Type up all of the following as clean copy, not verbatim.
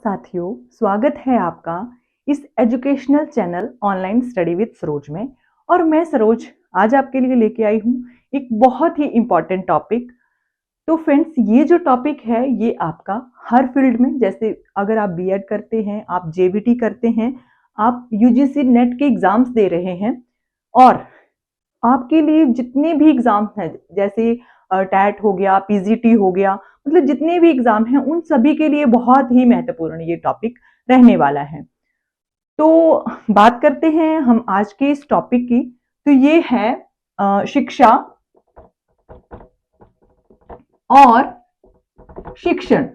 साथियों, स्वागत है आपका इस educational channel online study with Saroj में। और मैं सरोज आज आपके लिए लेके आई हूँ एक बहुत ही इम्पॉर्टेंट टॉपिक। तो फ्रेंड्स, ये जो टॉपिक है ये आपका हर फील्ड में, जैसे अगर आप बीएड करते हैं, आप जेबीटी करते हैं, आप यूजीसी नेट के एग्जाम्स दे रहे हैं, और आपके लिए जितने भी एग्जाम हैं, जैसे टैट हो गया, पीजीटी हो गया, मतलब जितने भी एग्जाम हैं उन सभी के लिए बहुत ही महत्वपूर्ण ये टॉपिक रहने वाला है। तो बात करते हैं हम आज के इस टॉपिक की। तो ये है शिक्षा और शिक्षण।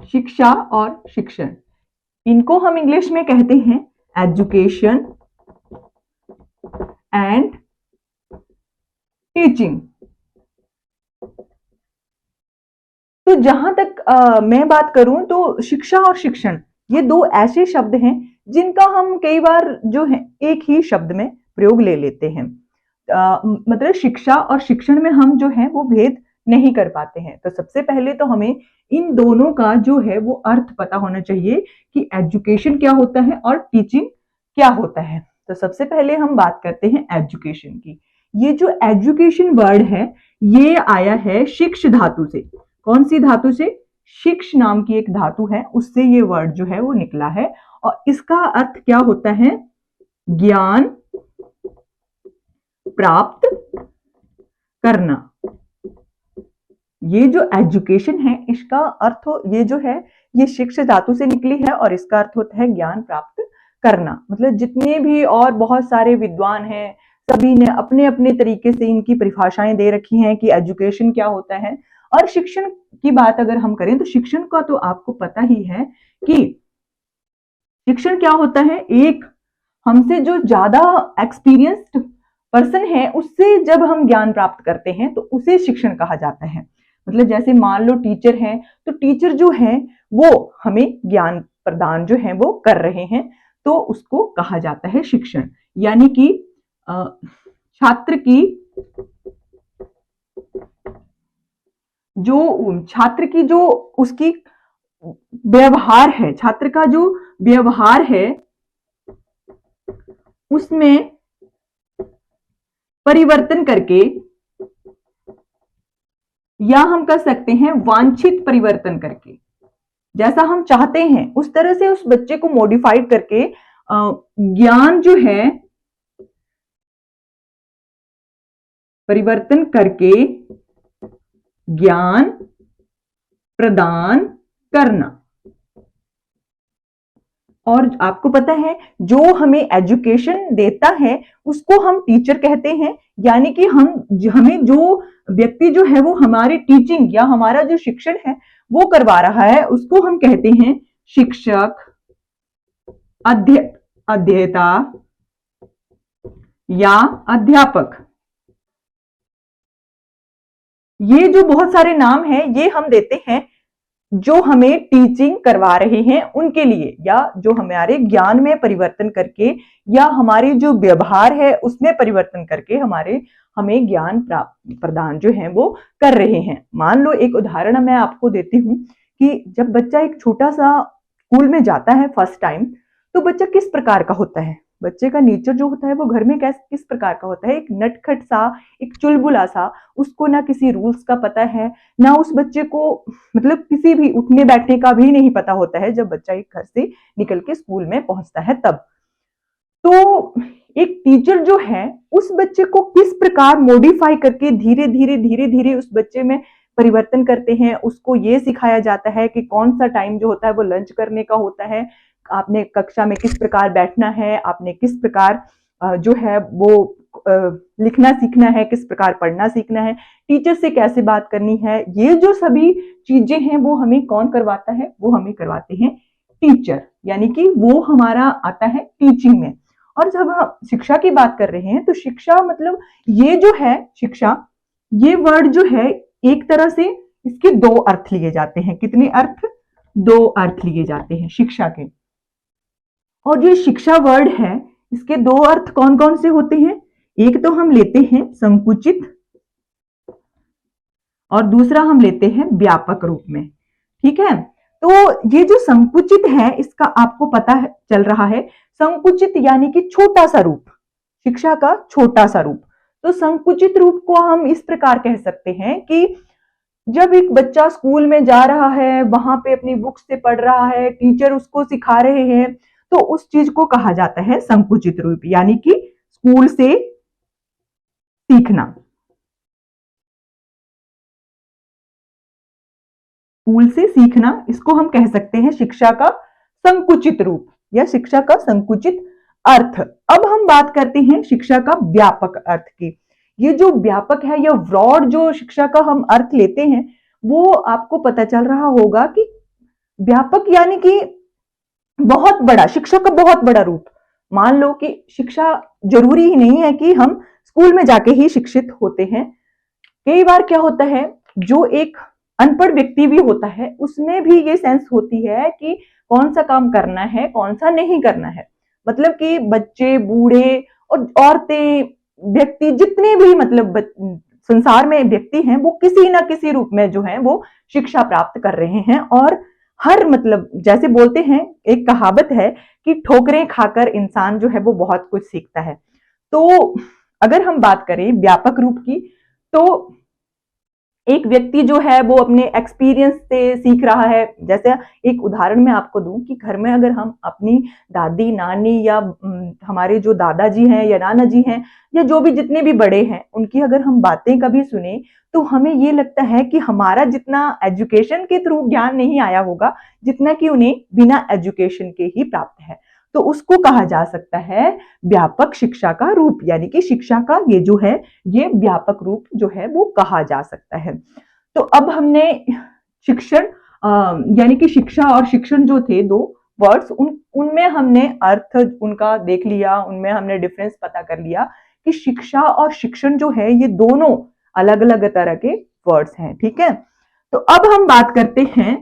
शिक्षा और शिक्षण, इनको हम इंग्लिश में कहते हैं एजुकेशन एंड टीचिंग। तो जहां तक मैं बात करूं तो शिक्षा और शिक्षण ये दो ऐसे शब्द हैं जिनका हम कई बार जो है एक ही शब्द में प्रयोग ले लेते हैं। मतलब शिक्षा और शिक्षण में हम जो है वो भेद नहीं कर पाते हैं। तो सबसे पहले तो हमें इन दोनों का जो है वो अर्थ पता होना चाहिए कि एजुकेशन क्या होता है और टीचिंग क्या होता है। तो सबसे पहले हम बात करते हैं एजुकेशन की। ये जो एजुकेशन वर्ड है ये आया है शिक्ष धातु से। कौन सी धातु से? शिक्ष नाम की एक धातु है, उससे ये वर्ड जो है वो निकला है। और इसका अर्थ क्या होता है? ज्ञान प्राप्त करना। ये जो एजुकेशन है इसका अर्थ ये जो है ये शिक्ष धातु से निकली है और इसका अर्थ होता है ज्ञान प्राप्त करना। मतलब जितने भी और बहुत सारे विद्वान हैं सभी ने अपने अपने तरीके से इनकी परिभाषाएं दे रखी हैं कि एजुकेशन क्या होता है। और शिक्षण की बात अगर हम करें तो शिक्षण का तो आपको पता ही है कि शिक्षण क्या होता है। एक हमसे जो ज्यादा एक्सपीरियंस्ड पर्सन है उससे जब हम ज्ञान प्राप्त करते हैं तो उसे शिक्षण कहा जाता है। मतलब जैसे मान लो टीचर हैं तो टीचर जो है वो हमें ज्ञान प्रदान जो है वो कर रहे हैं, तो उसको कहा जाता है शिक्षण। यानी कि छात्र की जो उसकी व्यवहार है, छात्र का जो व्यवहार है उसमें परिवर्तन करके, या हम कह सकते हैं वांछित परिवर्तन करके, जैसा हम चाहते हैं उस तरह से उस बच्चे को मॉडिफाइड करके ज्ञान जो है परिवर्तन करके ज्ञान प्रदान करना। और आपको पता है जो हमें एजुकेशन देता है उसको हम टीचर कहते हैं। यानी कि हमें जो व्यक्ति जो है वो हमारी टीचिंग या हमारा जो शिक्षण है वो करवा रहा है उसको हम कहते हैं शिक्षक, अध्येता या अध्यापक। ये जो बहुत सारे नाम हैं ये हम देते हैं जो हमें टीचिंग करवा रहे हैं उनके लिए, या जो हमारे ज्ञान में परिवर्तन करके या हमारे जो व्यवहार है उसमें परिवर्तन करके हमें ज्ञान प्रदान जो है वो कर रहे हैं। मान लो एक उदाहरण मैं आपको देती हूँ कि जब बच्चा एक छोटा सा स्कूल में जाता है फर्स्ट टाइम, तो बच्चा किस प्रकार का होता है? बच्चे का नेचर जो होता है वो घर में किस प्रकार का होता है? एक नटखट सा, एक चुलबुला सा। उसको ना किसी रूल्स का पता है, ना उस बच्चे को मतलब किसी भी उठने बैठने का भी नहीं पता होता है जब बच्चा एक घर से निकल के स्कूल में पहुंचता है तब। तो एक टीचर जो है उस बच्चे को किस प्रकार मॉडिफाई करके धीरे धीरे उस बच्चे में परिवर्तन करते हैं। उसको ये सिखाया जाता है कि कौन सा टाइम जो होता है वो लंच करने का होता है, आपने कक्षा में किस प्रकार बैठना है, आपने किस प्रकार जो है वो लिखना सीखना है, किस प्रकार पढ़ना सीखना है, टीचर से कैसे बात करनी है। ये जो सभी चीजें हैं वो हमें कौन करवाता है? वो हमें करवाते हैं टीचर। यानी कि वो हमारा आता है टीचिंग में। और जब हम शिक्षा की बात कर रहे हैं तो शिक्षा मतलब ये जो है शिक्षा, ये वर्ड जो है एक तरह से इसके दो अर्थ लिए जाते हैं। कितने अर्थ? दो अर्थ लिए जाते हैं शिक्षा के। और जो शिक्षा वर्ड है इसके दो अर्थ कौन कौन से होते हैं? एक तो हम लेते हैं संकुचित और दूसरा हम लेते हैं व्यापक रूप में। ठीक है, तो ये जो संकुचित है, इसका आपको पता है, चल रहा है, संकुचित यानी कि छोटा सा रूप, शिक्षा का छोटा सा रूप। तो संकुचित रूप को हम इस प्रकार कह सकते हैं कि जब एक बच्चा स्कूल में जा रहा है, वहां पे अपनी बुक से पढ़ रहा है, टीचर उसको सिखा रहे हैं, तो उस चीज को कहा जाता है संकुचित रूप, यानी कि स्कूल से सीखना। स्कूल से सीखना, इसको हम कह सकते हैं शिक्षा का संकुचित रूप या शिक्षा का संकुचित अर्थ। अब हम बात करते हैं शिक्षा का व्यापक अर्थ की। ये जो व्यापक है या ब्रॉड जो शिक्षा का हम अर्थ लेते हैं, वो आपको पता चल रहा होगा कि व्यापक यानी कि बहुत बड़ा, शिक्षा का बहुत बड़ा रूप। मान लो कि शिक्षा जरूरी ही नहीं है कि हम स्कूल में जाके ही शिक्षित होते हैं। कई बार क्या होता है, जो एक अनपढ़ व्यक्ति भी होता है, उसमें भी ये सेंस होती है कि कौन सा काम करना है, कौन सा नहीं करना है। मतलब कि बच्चे, बूढ़े और औरतें, व्यक्ति जितने भी मतलब संसार में व्यक्ति हैं, वो किसी ना किसी रूप में जो है वो शिक्षा प्राप्त कर रहे हैं। और हर मतलब जैसे बोलते हैं, एक कहावत है कि ठोकरें खाकर इंसान जो है वो बहुत कुछ सीखता है। तो अगर हम बात करें व्यापक रूप की, तो एक व्यक्ति जो है वो अपने एक्सपीरियंस से सीख रहा है। जैसे एक उदाहरण मैं आपको दूं कि घर में अगर हम अपनी दादी, नानी या हमारे जो दादाजी हैं या नाना जी हैं या जो भी जितने भी बड़े हैं, उनकी अगर हम बातें कभी सुने, तो हमें ये लगता है कि हमारा जितना एजुकेशन के थ्रू ज्ञान नहीं आया होगा, जितना कि उन्हें बिना एजुकेशन के ही प्राप्त है। तो उसको कहा जा सकता है व्यापक शिक्षा का रूप, यानी कि शिक्षा का ये जो है, ये व्यापक रूप जो है वो कहा जा सकता है। तो अब हमने शिक्षण यानी कि शिक्षा और शिक्षण जो थे दो वर्ड्स, उनमें हमने अर्थ उनका देख लिया, उनमें हमने डिफरेंस पता कर लिया कि शिक्षा और शिक्षण जो है ये दोनों अलग अलग तरह के वर्ड्स हैं। ठीक है, तो अब हम बात करते हैं,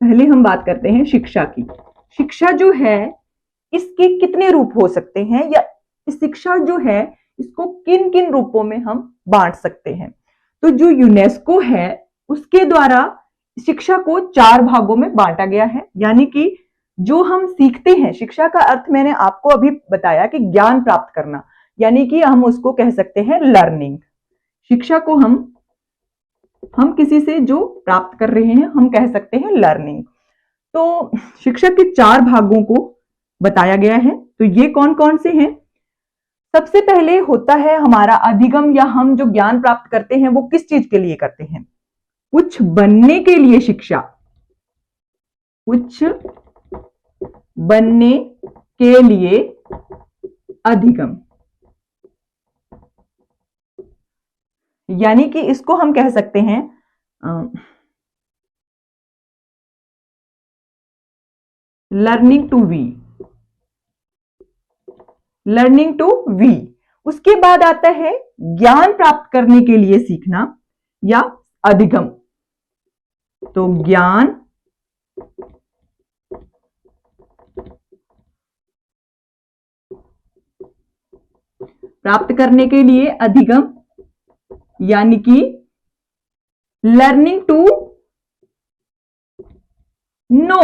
पहले हम बात करते हैं शिक्षा की। शिक्षा जो है इसके कितने रूप हो सकते हैं, या शिक्षा जो है इसको किन किन रूपों में हम बांट सकते हैं। तो जो यूनेस्को है उसके द्वारा शिक्षा को 4 भागों में बांटा गया है। यानी कि जो हम सीखते हैं, शिक्षा का अर्थ मैंने आपको अभी बताया कि ज्ञान प्राप्त करना, यानी कि हम उसको कह सकते हैं लर्निंग। शिक्षा को हम किसी से जो प्राप्त कर रहे हैं हम कह सकते हैं लर्निंग। तो शिक्षा के 4 भागों को बताया गया है। तो ये कौन कौन से हैं? सबसे पहले होता है हमारा अधिगम, या हम जो ज्ञान प्राप्त करते हैं वो किस चीज के लिए करते हैं? कुछ बनने के लिए शिक्षा, कुछ बनने के लिए अधिगम, यानी कि इसको हम कह सकते हैं learning to be, learning to be. उसके बाद आता है ज्ञान प्राप्त करने के लिए सीखना या अधिगम। तो ज्ञान प्राप्त करने के लिए अधिगम, यानी कि लर्निंग टू नो,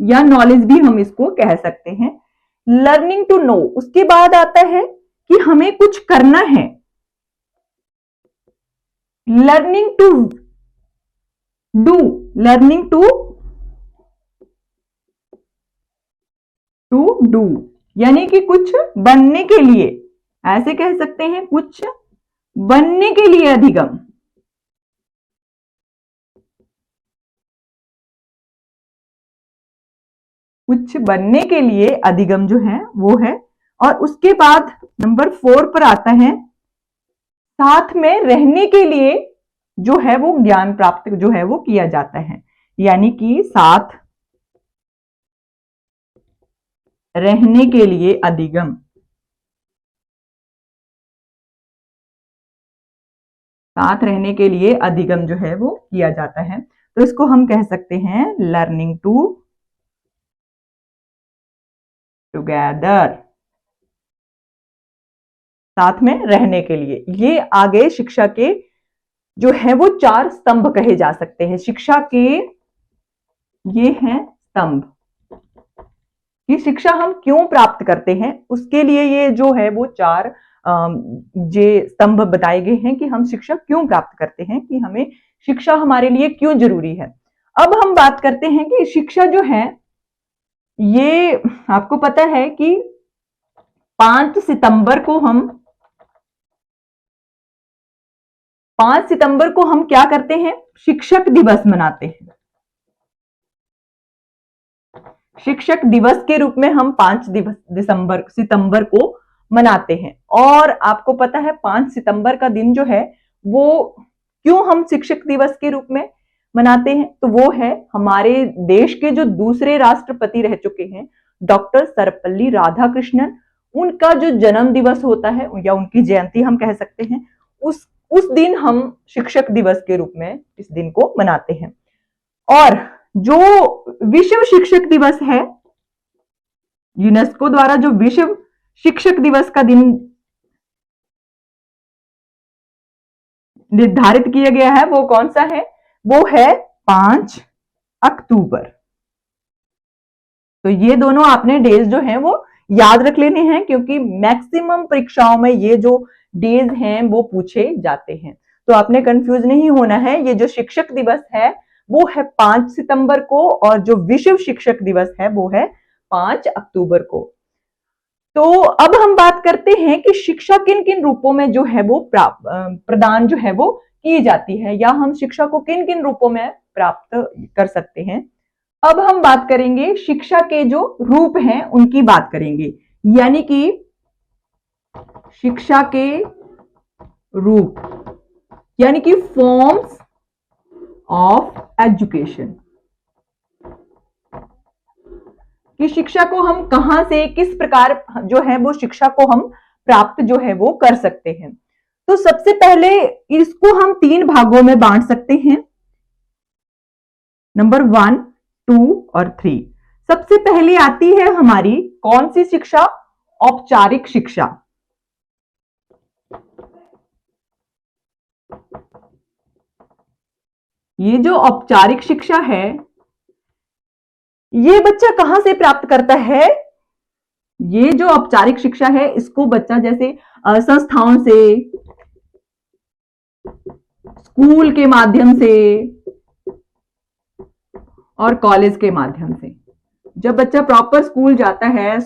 या नॉलेज भी हम इसको कह सकते हैं, लर्निंग टू नो। उसके बाद आता है कि हमें कुछ करना है, learning to do, learning to do, यानी कि कुछ बनने के लिए, ऐसे कह सकते हैं, कुछ बनने के लिए अधिगम। कुछ बनने के लिए अधिगम जो है वो है। और उसके बाद नंबर 4 पर आता है साथ में रहने के लिए जो है वो ज्ञान प्राप्त जो है वो किया जाता है, यानी कि साथ रहने के लिए अधिगम, साथ रहने के लिए अधिगम जो है वो किया जाता है। तो इसको हम कह सकते हैं लर्निंग टू टुगेदर, साथ में रहने के लिए। ये आगे शिक्षा के जो है वो 4 स्तंभ कहे जा सकते हैं। शिक्षा के ये है स्तंभ कि शिक्षा हम क्यों प्राप्त करते हैं, उसके लिए ये जो है वो चार ये स्तंभ बताए गए हैं कि हम शिक्षा क्यों प्राप्त करते हैं, कि हमें शिक्षा हमारे लिए क्यों जरूरी है। अब हम बात करते हैं कि शिक्षा जो है ये आपको पता है कि 5 सितंबर को हम 5 सितंबर को हम क्या करते हैं, शिक्षक दिवस मनाते हैं। शिक्षक दिवस के रूप में हम 5 सितंबर को मनाते हैं। और आपको पता है 5 सितंबर का दिन जो है वो क्यों हम शिक्षक दिवस के रूप में मनाते हैं, तो वो है हमारे देश के जो दूसरे राष्ट्रपति रह चुके हैं डॉक्टर सर्वपल्ली राधाकृष्णन, उनका जो जन्म दिवस होता है या उनकी जयंती हम कह सकते हैं, उस दिन हम शिक्षक दिवस के रूप में इस दिन को मनाते हैं। और जो विश्व शिक्षक दिवस है, यूनेस्को द्वारा जो विश्व शिक्षक दिवस का दिन निर्धारित किया गया है वो कौन सा है, वो है 5 अक्टूबर। तो ये दोनों आपने डेज जो हैं वो याद रख लेने हैं, क्योंकि मैक्सिमम परीक्षाओं में ये जो डेज हैं वो पूछे जाते हैं। तो आपने कंफ्यूज नहीं होना है। ये जो शिक्षक दिवस है वो है 5 सितंबर को, और जो विश्व शिक्षक दिवस है वो है 5 अक्टूबर को। तो अब हम बात करते हैं कि शिक्षा किन किन रूपों में जो है वो प्रदान जो है वो की जाती है, या हम शिक्षा को किन किन रूपों में प्राप्त कर सकते हैं। अब हम बात करेंगे शिक्षा के जो रूप हैं उनकी बात करेंगे, यानी कि शिक्षा के रूप यानी कि फॉर्म्स ऑफ एजुकेशन, कि शिक्षा को हम कहां से किस प्रकार जो है वो शिक्षा को हम प्राप्त जो है वो कर सकते हैं। तो सबसे पहले इसको हम 3 भागों में बांट सकते हैं, नंबर 1, 2 और 3। सबसे पहले आती है हमारी कौन सी शिक्षा, औपचारिक शिक्षा। ये जो औपचारिक शिक्षा है ये बच्चा कहां से प्राप्त करता है। ये जो औपचारिक शिक्षा है इसको बच्चा जैसे संस्थाओं से, स्कूल के माध्यम से और कॉलेज के माध्यम से। जब बच्चा प्रॉपर स्कूल जाता है,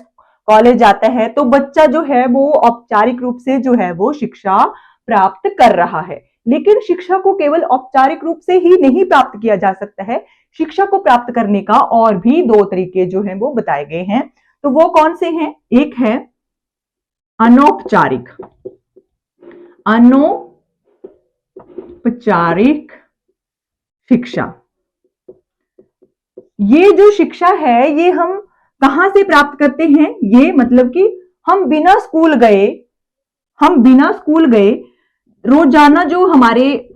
कॉलेज जाता है, तो बच्चा जो है वो औपचारिक रूप से जो है वो शिक्षा प्राप्त कर रहा है। लेकिन शिक्षा को केवल औपचारिक रूप से ही नहीं प्राप्त किया जा सकता है। शिक्षा को प्राप्त करने का और भी 2 तरीके जो हैं वो बताए गए हैं। तो वो कौन से हैं, एक है अनौपचारिक शिक्षा। ये जो शिक्षा है ये हम कहां से प्राप्त करते हैं, ये मतलब कि हम बिना स्कूल गए रोजाना जो हमारे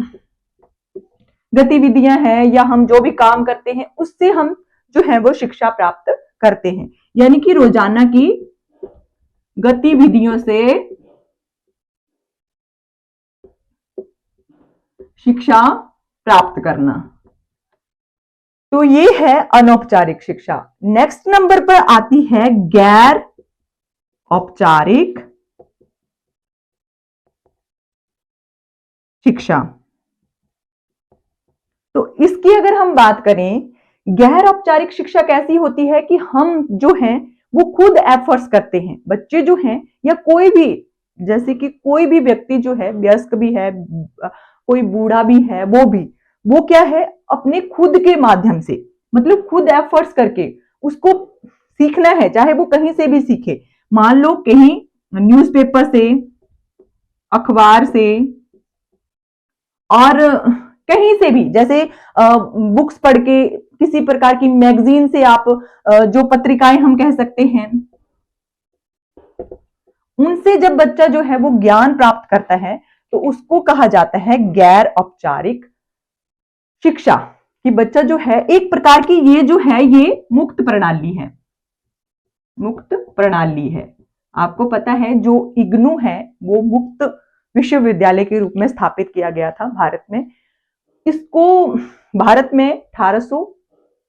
गतिविधियां हैं या हम जो भी काम करते हैं उससे हम जो है वो शिक्षा प्राप्त करते हैं। यानी कि रोजाना की गतिविधियों से शिक्षा प्राप्त करना, तो ये है अनौपचारिक शिक्षा। नेक्स्ट नंबर पर आती है गैर औपचारिक शिक्षा। तो इसकी अगर हम बात करें, गैर औपचारिक शिक्षा कैसी होती है कि हम जो हैं वो खुद एफर्ट्स करते हैं। बच्चे जो हैं या कोई भी, जैसे कि कोई भी व्यक्ति जो है, वयस्क भी है, कोई बूढ़ा भी है, वो क्या है अपने खुद के माध्यम से, मतलब खुद एफर्ट्स करके उसको सीखना है, चाहे वो कहीं से भी सीखे। मान लो कहीं न्यूज़पेपर से, अखबार से, और कहीं से भी, जैसे बुक्स पढ़ के, किसी प्रकार की मैगजीन से, आप जो पत्रिकाएं हम कह सकते हैं, उनसे जब बच्चा जो है वो ज्ञान प्राप्त करता है तो उसको कहा जाता है गैर औपचारिक शिक्षा। कि बच्चा जो है एक प्रकार की, ये जो है ये मुक्त प्रणाली है। आपको पता है जो इग्नू है वो मुक्त विश्वविद्यालय के रूप में स्थापित किया गया था भारत में। इसको भारत में 1800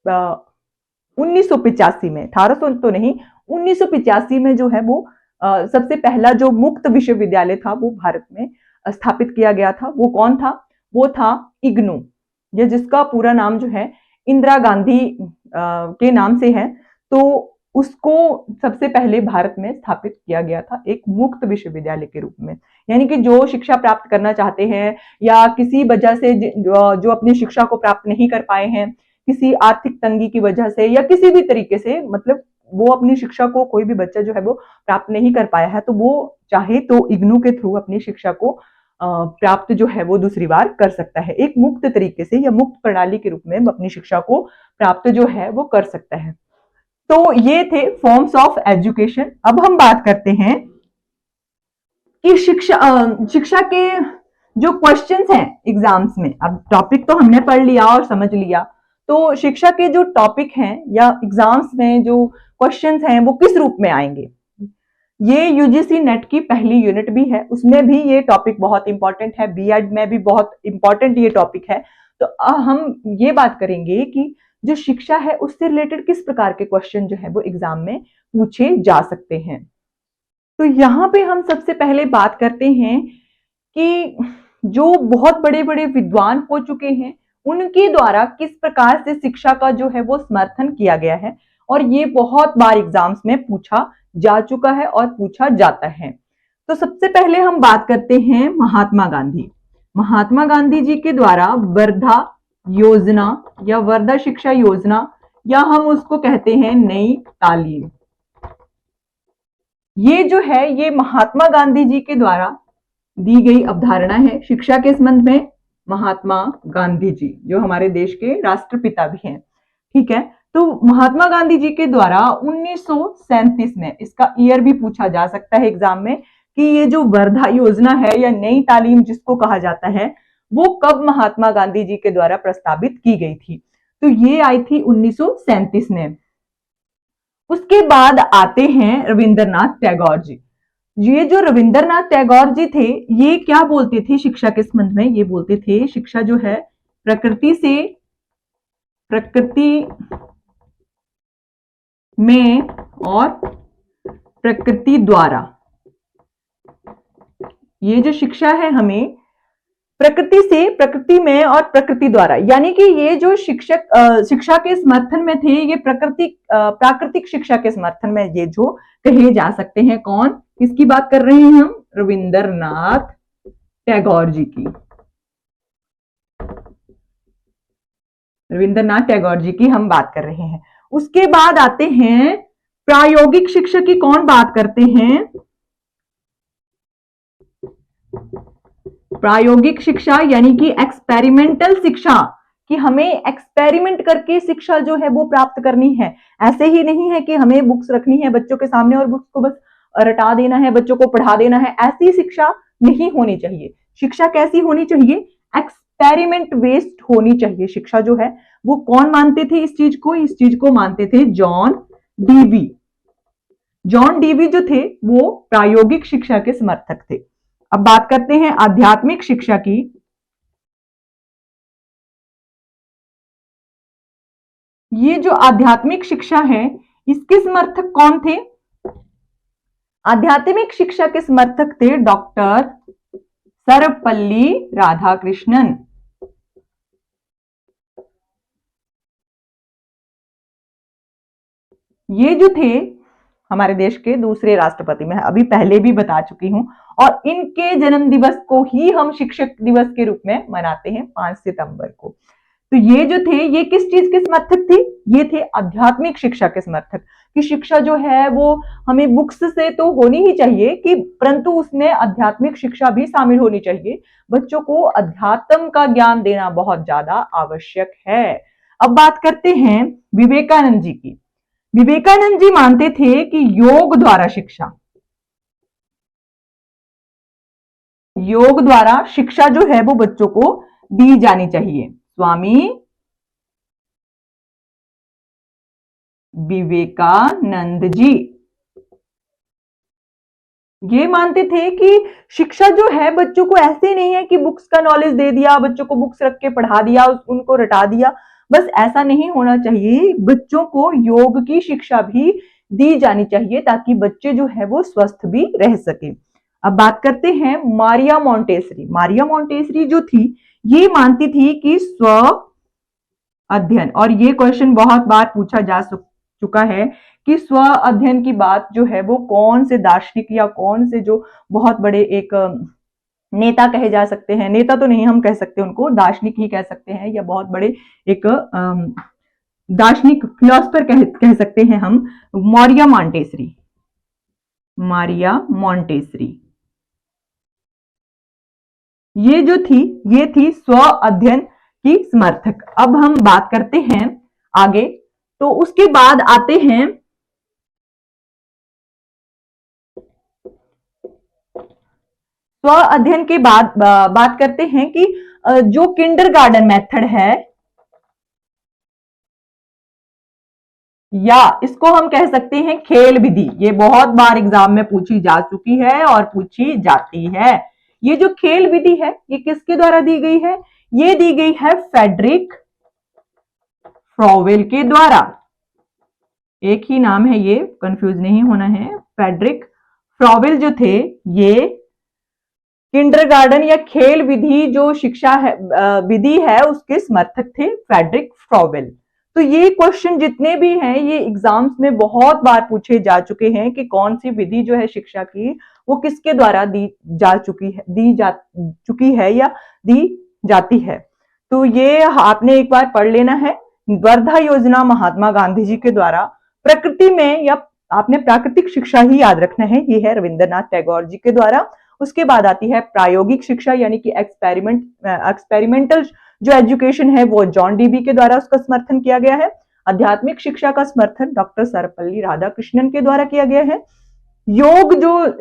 1985 में, 1800 तो नहीं, 1985 में जो है वो सबसे पहला जो मुक्त विश्वविद्यालय था वो भारत में स्थापित किया गया था। वो कौन था? वो था इग्नू, ये जिसका पूरा नाम जो है इंदिरा गांधी के नाम से है। तो उसको सबसे पहले भारत में स्थापित किया गया था एक मुक्त विश्वविद्यालय के रूप में। यानी कि जो शिक्षा प्राप्त करना चाहते हैं या किसी वजह से जो अपनी शिक्षा को प्राप्त नहीं कर पाए हैं, किसी आर्थिक तंगी की वजह से या किसी भी तरीके से, मतलब वो अपनी शिक्षा को, कोई भी बच्चा जो है वो प्राप्त नहीं कर पाया है, तो वो चाहे तो इग्नू के थ्रू अपनी शिक्षा को प्राप्त जो है वो दूसरी बार कर सकता है। एक मुक्त तरीके से या मुक्त प्रणाली के रूप में अपनी शिक्षा को प्राप्त जो है वो कर सकता है। तो ये थे फॉर्म्स ऑफ एजुकेशन। अब हम बात करते हैं कि शिक्षा के जो क्वेश्चंस हैं एग्जाम्स में। अब टॉपिक तो हमने पढ़ लिया और समझ लिया, तो शिक्षा के जो टॉपिक हैं या एग्जाम्स में जो क्वेश्चंस हैं वो किस रूप में आएंगे। ये यूजीसी नेट की पहली यूनिट भी है, उसमें भी ये टॉपिक बहुत इंपॉर्टेंट है, बीएड में भी बहुत इंपॉर्टेंट ये टॉपिक है। तो हम ये बात करेंगे कि जो शिक्षा है उससे रिलेटेड किस प्रकार के क्वेश्चन जो है वो एग्जाम में पूछे जा सकते हैं। तो यहाँ पे हम सबसे पहले बात करते हैं कि जो बहुत बड़े बड़े विद्वान हो चुके हैं उनके द्वारा किस प्रकार से शिक्षा का जो है वो समर्थन किया गया है, और ये बहुत बार एग्जाम्स में पूछा जा चुका है और पूछा जाता है। तो सबसे पहले हम बात करते हैं महात्मा गांधी। महात्मा गांधी जी के द्वारा वर्धा योजना या वर्धा शिक्षा योजना, या हम उसको कहते हैं नई तालीम, ये जो है ये महात्मा गांधी जी के द्वारा दी गई अवधारणा है शिक्षा के संबंध में। महात्मा गांधी जी जो हमारे देश के राष्ट्रपिता भी हैं, ठीक है। तो महात्मा गांधी जी के द्वारा 1937 में, इसका ईयर भी पूछा जा सकता है एग्जाम में, कि ये जो वर्धा योजना है या नई तालीम जिसको कहा जाता है, वो कब महात्मा गांधी जी के द्वारा प्रस्तावित की गई थी। तो ये आई थी 1937 में। उसके बाद आते हैं रविंद्रनाथ टैगोर जी। ये जो रविंद्रनाथ टैगोर जी थे, ये क्या बोलते थे शिक्षा के संबंध में? ये बोलते थे शिक्षा जो है प्रकृति में और प्रकृति द्वारा, ये जो शिक्षा है हमें प्रकृति से, प्रकृति में और प्रकृति द्वारा, यानी कि ये जो शिक्षा के समर्थन में थे, ये प्राकृतिक शिक्षा के समर्थन में ये जो कहे जा सकते हैं। कौन, किसकी बात कर रहे हैं हम? रविंद्रनाथ टैगोर जी की। रविंद्रनाथ टैगोर जी की हम बात कर रहे हैं। उसके बाद आते हैं प्रायोगिक शिक्षा की। कौन बात करते हैं? प्रायोगिक शिक्षा यानी कि एक्सपेरिमेंटल शिक्षा, कि हमें एक्सपेरिमेंट करके शिक्षा जो है वो प्राप्त करनी है। ऐसे ही नहीं है कि हमें बुक्स रखनी है बच्चों के सामने और बुक्स को बस रटा देना है, बच्चों को पढ़ा देना है। ऐसी शिक्षा नहीं होनी चाहिए। शिक्षा कैसी होनी चाहिए? एक्सपेरिमेंट बेस्ड होनी चाहिए शिक्षा जो है वो। कौन मानते थे इस चीज को? इस चीज को मानते थे जॉन डीवी। जॉन डीवी जो थे वो प्रायोगिक शिक्षा के समर्थक थे। अब बात करते हैं आध्यात्मिक शिक्षा की। ये जो आध्यात्मिक शिक्षा है इसके समर्थक कौन थे? आध्यात्मिक शिक्षा के समर्थक थे डॉक्टर सर्वपल्ली राधाकृष्णन। ये जो थे हमारे देश के दूसरे राष्ट्रपति, मैं अभी पहले भी बता चुकी हूं, और इनके जन्म दिवस को ही हम शिक्षक दिवस के रूप में मनाते हैं 5 सितंबर को। तो ये जो थे ये किस चीज के समर्थक थे? ये थे आध्यात्मिक शिक्षा के समर्थक, कि शिक्षा जो है वो हमें बुक्स से तो होनी ही चाहिए, कि परंतु उसमें आध्यात्मिक शिक्षा भी शामिल होनी चाहिए। बच्चों को अध्यात्म का ज्ञान देना बहुत ज्यादा आवश्यक है। अब बात करते हैं विवेकानंद जी की। विवेकानंद जी मानते थे कि योग द्वारा शिक्षा, योग द्वारा शिक्षा जो है वो बच्चों को दी जानी चाहिए। स्वामी विवेकानंद जी ये मानते थे कि शिक्षा जो है बच्चों को ऐसे नहीं है कि बुक्स का नॉलेज दे दिया, बच्चों को बुक्स रख के पढ़ा दिया, उनको रटा दिया, बस ऐसा नहीं होना चाहिए, बच्चों को योग की शिक्षा भी दी जानी चाहिए ताकि बच्चे जो है वो स्वस्थ भी रह सके। अब बात करते हैं मारिया मोंटेसरी। मारिया मोंटेसरी जो थी ये मानती थी कि स्व अध्ययन, और ये क्वेश्चन बहुत बार पूछा जा चुका है कि स्व अध्ययन की बात जो है वो कौन से दार्शनिक या कौन से जो बहुत बड़े एक नेता कहे जा सकते हैं, नेता तो नहीं हम कह सकते उनको, दार्शनिक ही कह सकते हैं, या बहुत बड़े एक दार्शनिक फिलोसफर कह सकते हैं हम, मारिया मोंटेसरी। मारिया मोंटेसरी ये जो थी ये थी स्व अध्ययन की समर्थक। अब हम बात करते हैं आगे, तो उसके बाद आते हैं स्व अध्ययन के बाद बात करते हैं कि जो किंडरगार्टन मेथड है, या इसको हम कह सकते हैं खेल विधि, ये बहुत बार एग्जाम में पूछी जा चुकी है और पूछी जाती है। ये जो खेल विधि है ये किसके द्वारा दी गई है? ये दी गई है फ्रेडरिक फ्रॉवेल के द्वारा। एक ही नाम है, ये कंफ्यूज नहीं होना है। फ्रेडरिक फ्रॉवेल जो थे ये किंडरगार्टन या खेल विधि जो शिक्षा है विधि है उसके समर्थक थे, फ्रेडरिक फ्रॉवेल। तो ये क्वेश्चन जितने भी हैं ये एग्जाम्स में बहुत बार पूछे जा चुके हैं कि कौन सी विधि जो है शिक्षा की वो किसके द्वारा दी जा चुकी है या दी जाती है। तो ये आपने एक बार पढ़ लेना है। वर्धा योजना महात्मा गांधी जी के द्वारा, प्रकृति में, या आपने प्राकृतिक शिक्षा ही याद रखना है, ये है रविंद्रनाथ टैगोर जी के द्वारा। उसके बाद आती है प्रायोगिक शिक्षा यानी कि एक्सपेरिमेंटल जो एजुकेशन है वो जॉन डीबी के द्वारा उसका समर्थन किया गया है। आध्यात्मिक शिक्षा का समर्थन डॉक्टर सर्वपल्ली राधाकृष्णन के द्वारा किया गया है। योग जो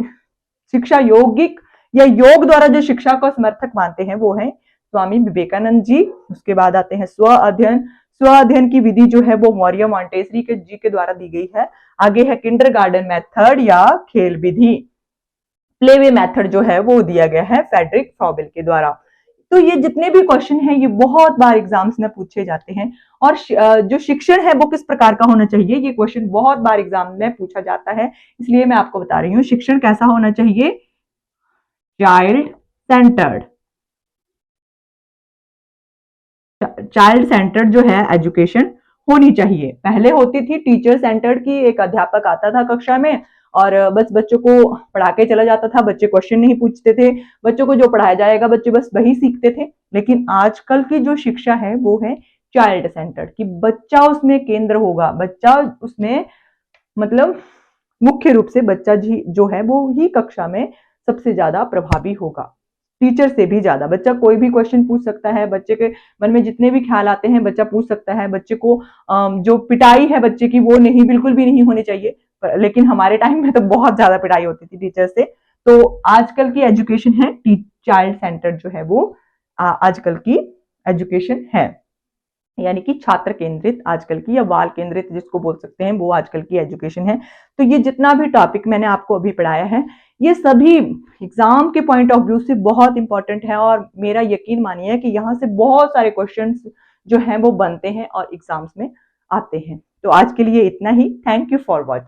शिक्षा, यौगिक या योग द्वारा जो शिक्षा को समर्थक मानते हैं वो है स्वामी विवेकानंद जी। उसके बाद आते हैं स्व अध्ययन। स्व अध्ययन की विधि जो है वो मारिया मोंटेसरी जी के द्वारा दी गई है। आगे है किंडरगार्टन मेथड या खेल विधि। प्लेवे मेथड जो है वो दिया गया है फ्रेडरिक फ्रॉवेल के द्वारा। तो ये जितने भी क्वेश्चन हैं ये बहुत बार एग्जाम्स में पूछे जाते हैं। और जो शिक्षण है वो किस प्रकार का होना चाहिए, ये क्वेश्चन बहुत बार एग्जाम में पूछा जाता है, इसलिए मैं आपको बता रही हूँ शिक्षण कैसा होना चाहिए। चाइल्ड सेंटर्ड, चाइल्ड सेंटर्ड जो है एजुकेशन होनी चाहिए। पहले होती थी टीचर सेंटर्ड की, एक अध्यापक आता था कक्षा में और बस बच्चों को पढ़ा के चला जाता था, बच्चे क्वेश्चन नहीं पूछते थे, बच्चों को जो पढ़ाया जाएगा बच्चे बस वही सीखते थे। लेकिन आजकल की जो शिक्षा है वो है चाइल्ड सेंटर्ड, कि बच्चा उसमें केंद्र होगा, बच्चा उसमें मतलब मुख्य रूप से बच्चा जो है वो ही कक्षा में सबसे ज्यादा प्रभावी होगा, टीचर से भी ज्यादा। बच्चा कोई भी क्वेश्चन पूछ सकता है, बच्चे के मन में जितने भी ख्याल आते हैं बच्चा पूछ सकता है। बच्चे को जो पिटाई है बच्चे की वो नहीं, बिल्कुल भी नहीं होनी चाहिए, लेकिन हमारे टाइम में तो बहुत ज्यादा पिटाई होती थी टीचर से। तो आजकल की एजुकेशन है चाइल्ड सेंटर जो है वो आजकल की एजुकेशन है, यानी कि छात्र केंद्रित आजकल की, या बाल केंद्रित जिसको बोल सकते हैं, वो आजकल की एजुकेशन है। तो ये जितना भी टॉपिक मैंने आपको अभी पढ़ाया है ये सभी एग्जाम के पॉइंट ऑफ व्यू से बहुत इंपॉर्टेंट है, और मेरा यकीन मानिए कि यहाँ से बहुत सारे क्वेश्चंस जो हैं वो बनते हैं और एग्जाम्स में आते हैं। तो आज के लिए इतना ही। Thank you for watching.